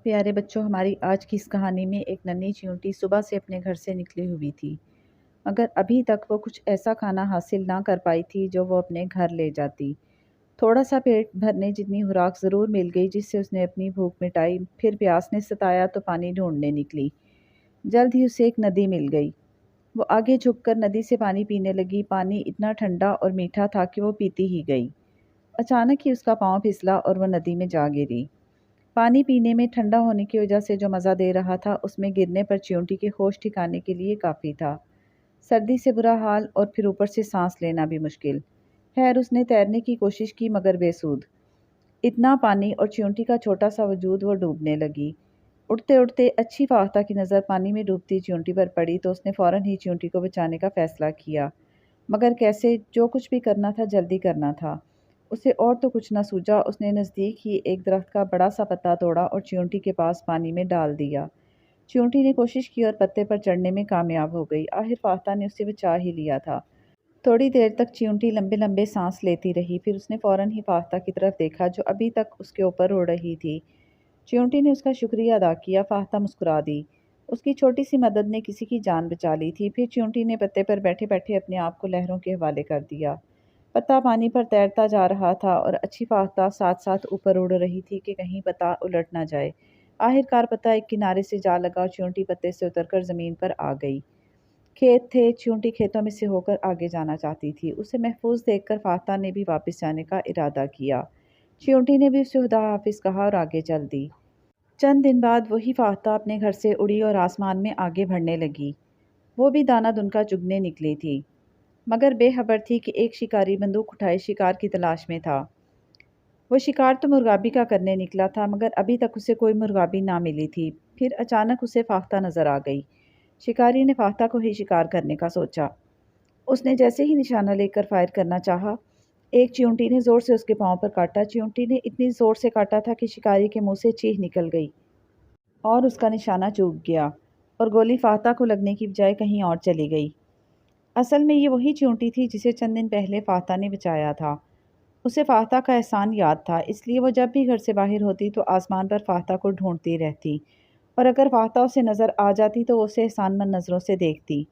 پیارے بچوں، ہماری آج کی اس کہانی میں ایک ننھی چیونٹی صبح سے اپنے گھر سے نکلی ہوئی تھی، مگر ابھی تک وہ کچھ ایسا کھانا حاصل نہ کر پائی تھی جو وہ اپنے گھر لے جاتی۔ تھوڑا سا پیٹ بھرنے جتنی خوراک ضرور مل گئی جس سے اس نے اپنی بھوک مٹائی، پھر پیاس نے ستایا تو پانی ڈھونڈنے نکلی۔ جلد ہی اسے ایک ندی مل گئی۔ وہ آگے جھک کر ندی سے پانی پینے لگی۔ پانی اتنا ٹھنڈا اور میٹھا تھا کہ وہ پیتی ہی گئی۔ اچانک ہی اس کا پاؤں پھسلا اور وہ ندی میں جا گری۔ پانی پینے میں ٹھنڈا ہونے کی وجہ سے جو مزہ دے رہا تھا اس میں گرنے پر چیونٹی کے ہوش ٹھکانے کے لیے کافی تھا۔ سردی سے برا حال اور پھر اوپر سے سانس لینا بھی مشکل۔ خیر اس نے تیرنے کی کوشش کی مگر بے سود۔ اتنا پانی اور چیونٹی کا چھوٹا سا وجود، وہ ڈوبنے لگی۔ اٹھتے اٹھتے اچھی فاختہ کی نظر پانی میں ڈوبتی چیونٹی پر پڑی تو اس نے فوراً ہی چیونٹی کو بچانے کا فیصلہ کیا، مگر کیسے؟ جو کچھ بھی کرنا تھا جلدی کرنا تھا۔ اسے اور تو کچھ نہ سوجا۔ اس نے نزدیک ہی ایک درخت کا بڑا سا پتا توڑا اور چیونٹی کے پاس پانی میں ڈال دیا۔ چیونٹی نے کوشش کی اور پتے پر چڑھنے میں کامیاب ہو گئی۔ آخر فاختہ نے اسے بچا ہی لیا تھا۔ تھوڑی دیر تک چیونٹی لمبے لمبے سانس لیتی رہی، پھر اس نے فوراً ہی فاختہ کی طرف دیکھا جو ابھی تک اس کے اوپر اڑ رہی تھی۔ چیونٹی نے اس کا شکریہ ادا کیا۔ فاختہ مسکرا دی۔ اس کی چھوٹی سی مدد نے کسی کی جان بچا لی تھی۔ پھر چیونٹی نے پتے پر بیٹھے بیٹھے اپنے آپ کو لہروں کے حوالے کر دیا۔ پتا پانی پر تیرتا جا رہا تھا اور اچھی فاختہ ساتھ ساتھ اوپر اڑ رہی تھی کہ کہیں پتا الٹ نہ جائے۔ آخرکار پتا ایک کنارے سے جا لگا اور چیونٹی پتے سے اتر کر زمین پر آ گئی۔ کھیت تھے، چیونٹی کھیتوں میں سے ہو کر آگے جانا چاہتی تھی۔ اسے محفوظ دیکھ کر فاختہ نے بھی واپس جانے کا ارادہ کیا۔ چیونٹی نے بھی اسے خدا حافظ کہا اور آگے چل دی۔ چند دن بعد وہی فاختہ اپنے گھر سے اڑی اور آسمان میں آگے بڑھنے لگی۔ وہ بھی دانہ دن کا چگنے نکلی تھی، مگر بے خبر تھی کہ ایک شکاری بندوق اٹھائے شکار کی تلاش میں تھا۔ وہ شکار تو مرغابی کا کرنے نکلا تھا، مگر ابھی تک اسے کوئی مرغابی نہ ملی تھی۔ پھر اچانک اسے فاختہ نظر آ گئی۔ شکاری نے فاختہ کو ہی شکار کرنے کا سوچا۔ اس نے جیسے ہی نشانہ لے کر فائر کرنا چاہا، ایک چیونٹی نے زور سے اس کے پاؤں پر کاٹا۔ چیونٹی نے اتنی زور سے کاٹا تھا کہ شکاری کے منہ سے چیخ نکل گئی اور اس کا نشانہ چوک گیا اور گولی فاختہ کو لگنے کی بجائے کہیں اور چلی گئی۔ اصل میں یہ وہی چیونٹی تھی جسے چند دن پہلے فاختہ نے بچایا تھا۔ اسے فاختہ کا احسان یاد تھا، اس لیے وہ جب بھی گھر سے باہر ہوتی تو آسمان پر فاختہ کو ڈھونڈتی رہتی، اور اگر فاختہ اسے نظر آ جاتی تو وہ اسے احسان مند نظروں سے دیکھتی۔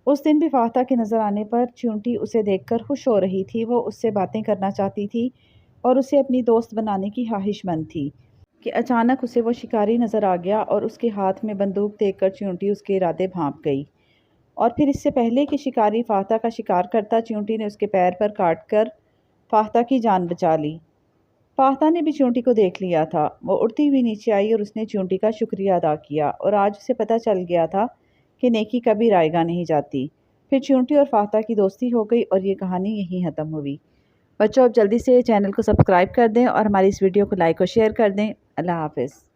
اس دن بھی فاختہ کے نظر آنے پر چیونٹی اسے دیکھ کر خوش ہو رہی تھی۔ وہ اس سے باتیں کرنا چاہتی تھی اور اسے اپنی دوست بنانے کی خواہش مند تھی کہ اچانک اسے وہ شکاری نظر آ گیا اور اس کے ہاتھ میں بندوق دیکھ کر چیونٹی اس کے ارادے بھانپ گئی، اور پھر اس سے پہلے کہ شکاری فاختہ کا شکار کرتا، چیونٹی نے اس کے پیر پر کاٹ کر فاختہ کی جان بچا لی۔ فاختہ نے بھی چیونٹی کو دیکھ لیا تھا۔ وہ اڑتی ہوئی نیچے آئی اور اس نے چیونٹی کا شکریہ ادا کیا، اور آج اسے پتہ چل گیا تھا کہ نیکی کبھی رائے گاہ نہیں جاتی۔ پھر چیونٹی اور فاختہ کی دوستی ہو گئی اور یہ کہانی یہیں ختم ہوئی۔ بچوں اب جلدی سے چینل کو سبسکرائب کر دیں اور ہماری اس ویڈیو کو لائک اور شیئر کر دیں۔ اللہ حافظ۔